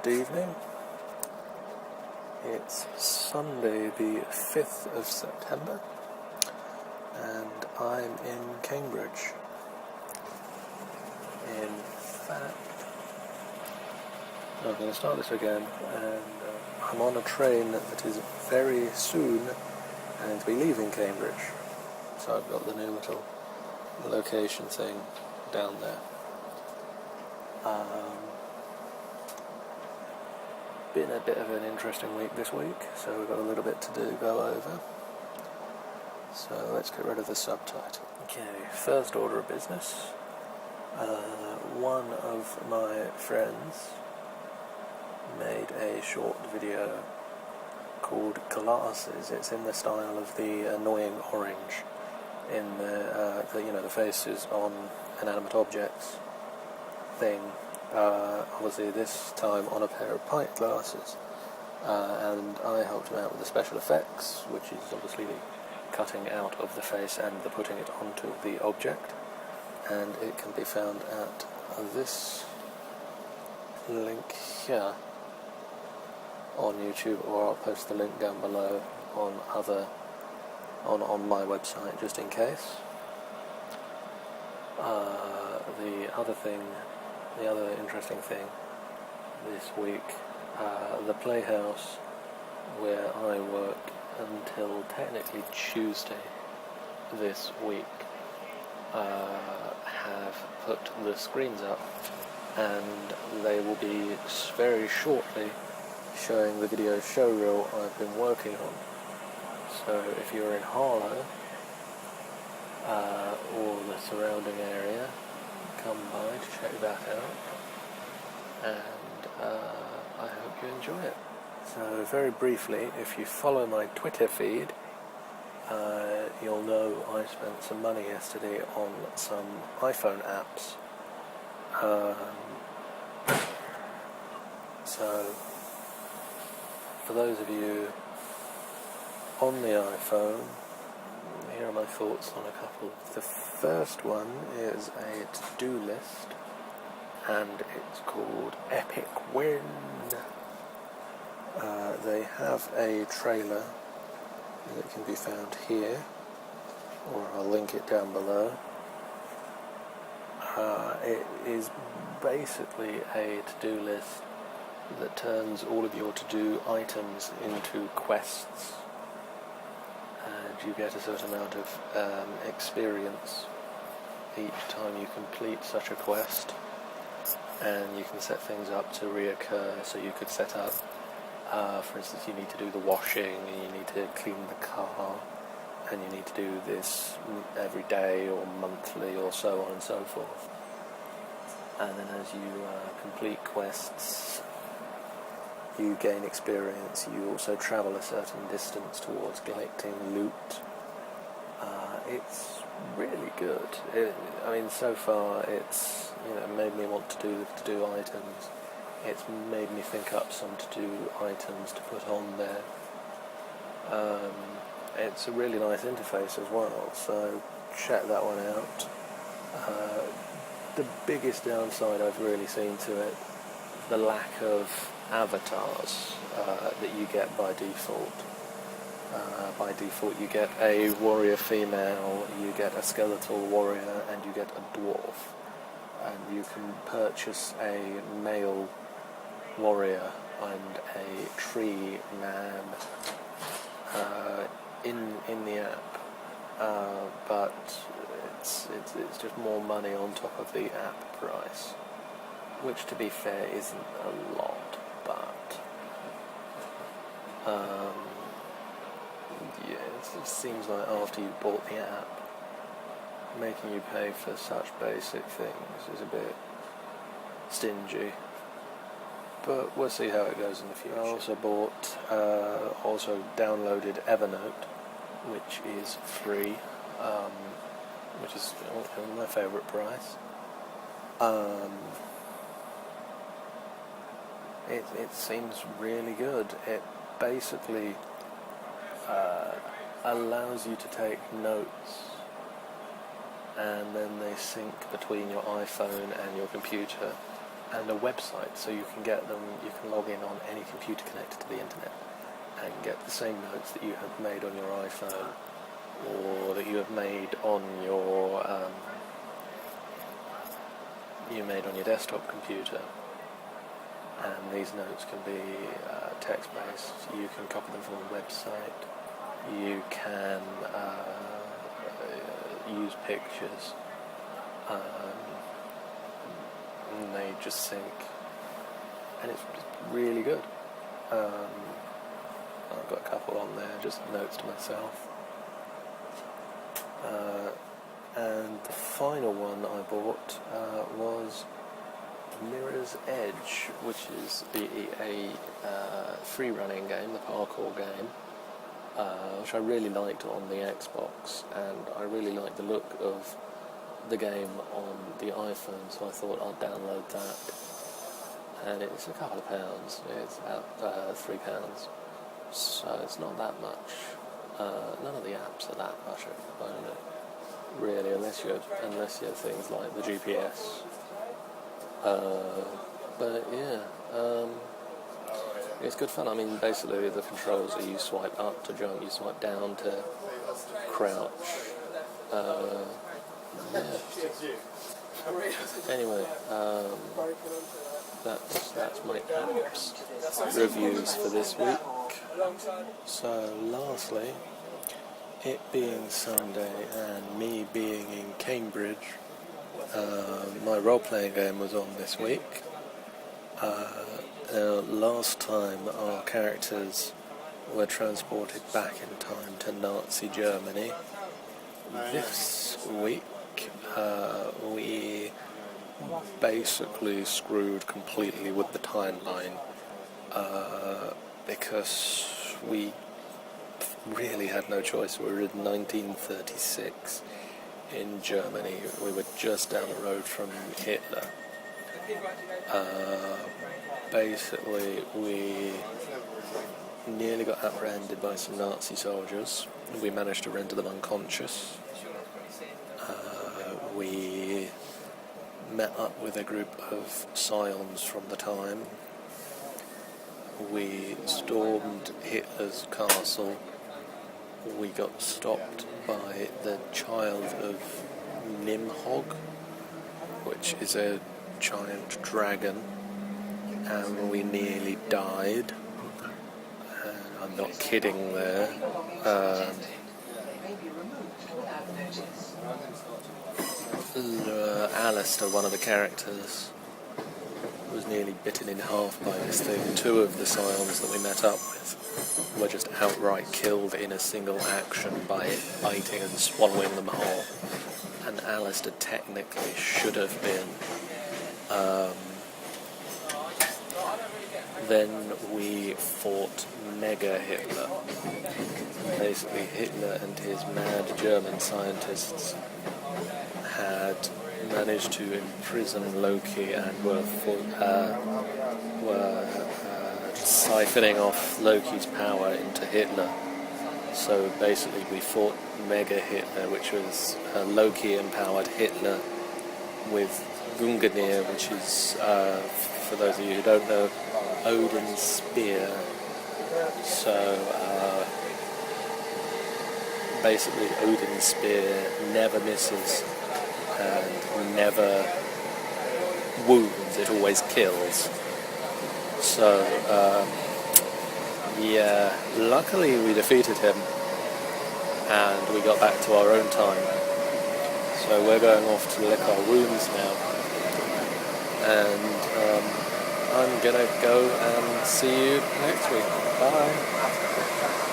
Good evening. It's Sunday the 5th of September and I'm in Cambridge. In fact, I'm going to start this again, and I'm on a train that is very soon going to be leaving Cambridge. So I've got the new little location thing down there. Been a bit of an interesting week this week, so we've got a little bit to go over. So let's get rid of the subtitle. Okay, first order of business. One of my friends made a short video called Glasses. It's in the style of the annoying orange in the faces on inanimate objects thing. Obviously this time on a pair of pint glasses, and I helped him out with the special effects, which is obviously the cutting out of the face and the putting it onto the object, and it can be found at this link here on YouTube, or I'll post the link down below on my website just in case. The other interesting thing this week, the Playhouse, where I work until technically Tuesday this week, have put the screens up, and they will be very shortly showing the video showreel I've been working on. So if you're in Harlow or the surrounding area, come by to check that out, and I hope you enjoy it. So very briefly, if you follow my Twitter feed, you'll know I spent some money yesterday on some iPhone apps. So for those of you on the iPhone, here are my thoughts on a couple. The first one is a to-do list, and it's called Epic Win. They have a trailer that can be found here, or I'll link it down below. It is basically a to-do list that turns all of your to-do items into quests, and you get a certain amount of experience each time you complete such a quest, and you can set things up to reoccur. So you could set up, for instance, you need to do the washing, and you need to clean the car, and you need to do this every day or monthly or so on and so forth. And then as you complete quests, you gain experience. You also travel a certain distance towards collecting loot. It's really good. So far it's made me want to do the to-do items. It's made me think up some to-do items to put on there. It's a really nice interface as well, so check that one out. The biggest downside I've really seen to it, the lack of avatars that you get by default. By default you get a warrior female, you get a skeletal warrior, and you get a dwarf. And you can purchase a male warrior and a tree man in the app, but it's just more money on top of the app price, which to be fair isn't a lot, but it seems like after you bought the app, making you pay for such basic things is a bit stingy. But we'll see how it goes in the future. I also downloaded Evernote, which is free, which is my favourite price. It seems really good. It basically allows you to take notes, and then they sync between your iPhone and your computer, and a website, so you can get them. You can log in on any computer connected to the internet and get the same notes that you have made on your iPhone or that you have made on your desktop computer. And these notes can be text-based. You can copy them from a website. You can use pictures. And they just sync, and it's really good. I've got a couple on there, just notes to myself. And the final one I bought was Mirror's Edge, which is a free running game, the parkour game, which I really liked on the Xbox, and I really liked the look of the game on the iPhone, so I thought I'd download that. And it's a couple of pounds, it's about £3, so it's not that much. None of the apps are that much at the moment, really, unless you have things like the GPS. But yeah, it's good fun. I mean, basically the controls are you swipe up to jump, you swipe down to crouch. Yeah. Anyway, that's my apps reviews for this week. So lastly, it being Sunday and me being in Cambridge, my role-playing game was on this week. Last time our characters were transported back in time to Nazi Germany. This week we basically screwed completely with the timeline because we really had no choice. We were in 1936 in Germany. We were just down the road from Hitler. Basically, we nearly got apprehended by some Nazi soldiers. We managed to render them unconscious. We met up with a group of scions from the time. We stormed Hitler's castle. We got stopped by the child of Nimhog, which is a giant dragon, and we nearly died. I'm not kidding there. Alistair, one of the characters, was nearly bitten in half by this thing. Two of the scions that we met up with were just outright killed in a single action by it biting and swallowing them whole. And Alistair technically should have been. Then we fought Mega Hitler. Basically, Hitler and his mad German scientists had managed to imprison Loki and were siphoning off Loki's power into Hitler. So basically we fought Mega Hitler, which was Loki-empowered Hitler, with Gungnir, which is, for those of you who don't know, Odin's spear. So basically Odin's spear never misses and never wounds, it always kills. So yeah, luckily we defeated him and we got back to our own time. So we're going off to lick our wounds now, and I'm gonna go and see you next week. Bye.